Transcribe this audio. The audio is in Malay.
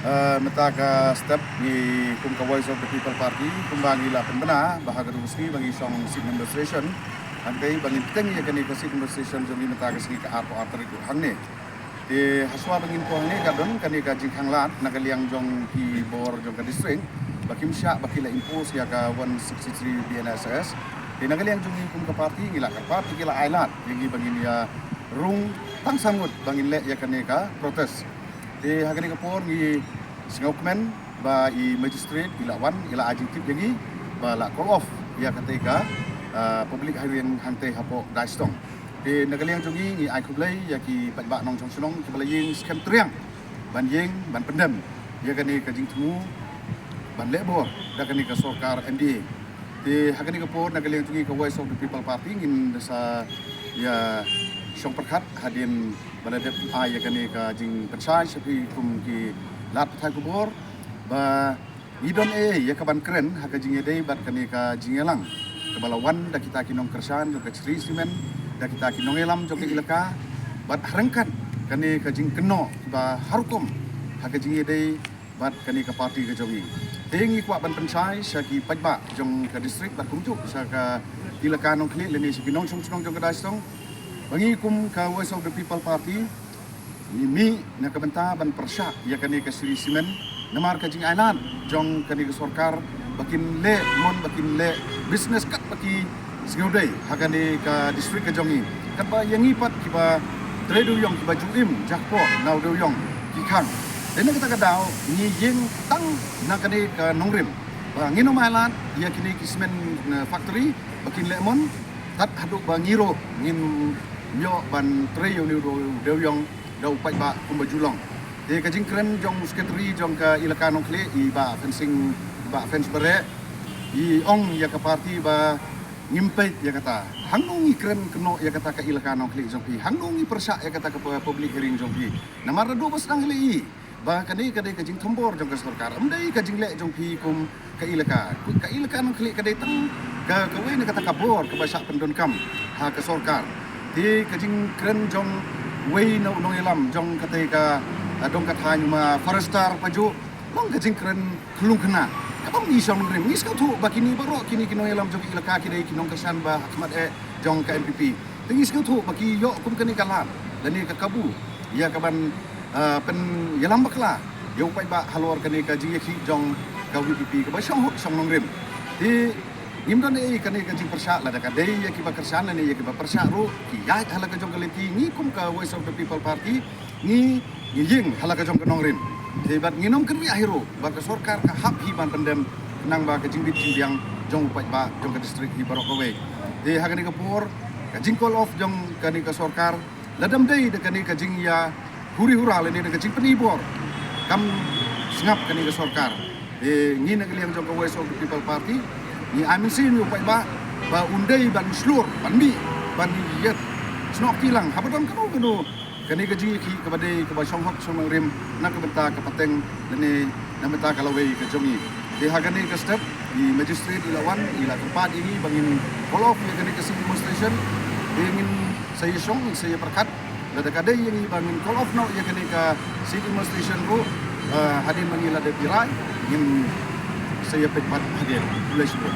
Metaka step di kum ka Voice of the People Party kumbangi la penbena bahaga rusmi bagi song seat demonstration angkai bagi teng ya kani ka seat demonstration jom metaka segi ka apo atari ku hangne di haswa bangin ko hangne gadon kani ka jing hanglat nagaliang jong ki bor jong ka district bakim sya bakila impose ya ka 163 BNSS di nagaliang jong kum ka party ngila ka party kila ailad yang bangin ya rung tang sangut bangin le ya kani ka protest di hagani kapor ni singokmen ba i magistrate ilawan ila adjective lagi ba la call off ya ketika public hiring hante hapoh daistong di negaliang jongi ni ai kublai ya ki patba nong chong sunong kiblaying scam triang ban yeng ban pendam ya kani ka jing temu ban lebor da kani ka sarkar MDA di hagani kapor negaliang jongi ka Voice of the People Party ngin sa ya syong perkat hadin balada ya kani ka jing pensai sepi kum ki lat thai kubor ba idon ya kaban keren haka jing dei bat kani ka jingelang kebalawan da kita kinong kersan jo ka shree simen da kita kinong elam jo ka ilaka bat harangkan kani ka jing keno ba harukum haka jing dei bat kani ka parti ka jongi tengi kwa ban pensai saki pajba jong ka district bat kumjuk sa ka ilaka nong kli leni sikinong song jong ka daistong bagi kum ka Voice of the People Party mi na kabenta ban persya ya kani ka shree simen namar ka jing ailad jong kani ka sarkar bakin le mon bakin le business kat baki singodai hakani ka district ka jongi kat ba yang ipat kiba dewiong kiba Ngim jakpo nau dewiong kikang dene kita ka daw ni jing tang na kani ka nongrim ba nginom ailad ya kini kismen factory bakin le mon tat haduh ba ngiro ngin yo ban dewiong dewiong dau pai ba kum bajulong de ka jing kren jong secretary jong ka ilaka nong kle I ba fencing ba fence bare I ong ya ka party ba ngimpai ya kata hangnong I kren keno ya kata ka ilaka nong kle jong pi hangnong I persya ya kata ka public hearing jong pi namar do bas nang le ba kani ka de ka jing thombor jong ka sarkar amdai ka jing le jong pi kum ka ilaka nong kle ka de tang ka we na kata ka bor ka ba syak pendon kam ha ka sarkar de ka jing kren jong wei no nong elam jong ketika dong kathai ma forester paju long ka jingkren khulung khana kabam ni song rem ngis ka thu bakini baro kini kino elam jong ilaka kini kinong kasan ba hakmat jong ka MPP tingis ka thu baki yo kum kani kalan dani ka kabu ya kaban pen yelam bakla yo pai ba halor kani ka jing ki jong ka VPP ka ba song nong rem di Ngimdan kani ka jing persya la ka dei ya ki ba kersan ni ya ki ba persya ru ki ya hala ka jong kaliti ni kum ka Voice of the People Party ni ying hala ka jong kanong rin hebat nginom kan wi ahiro ba ka sarkar ka hap hi ban pendem nang ba ka jing bit jing jong upai ba jong ka district hi barok kawe de hagani ka por ka jing call off jong kani ka sarkar ladam dei de kani ka jing ya huri hural ni de ka jing penibor kam sngap kani ka sarkar de ngi nagaliang jong ka Voice of the People Party ni amin sin upai ba undai ban slur ban bi ban yet snok tilang hapadon kanu kani ka ji ki ka bade ka ba song hok song rim na ka benta ka pateng lene na benta ka lawe ka jongi de hagani ka step di magistrate ilawan ila tempat ini bangin follow up ya kani ka civil demonstration ingin saya song saya perkat ada kadai yang bangin call off no ya kani ka civil demonstration ro hadir mangila de pirai ingin saya pepat hadir boleh sebut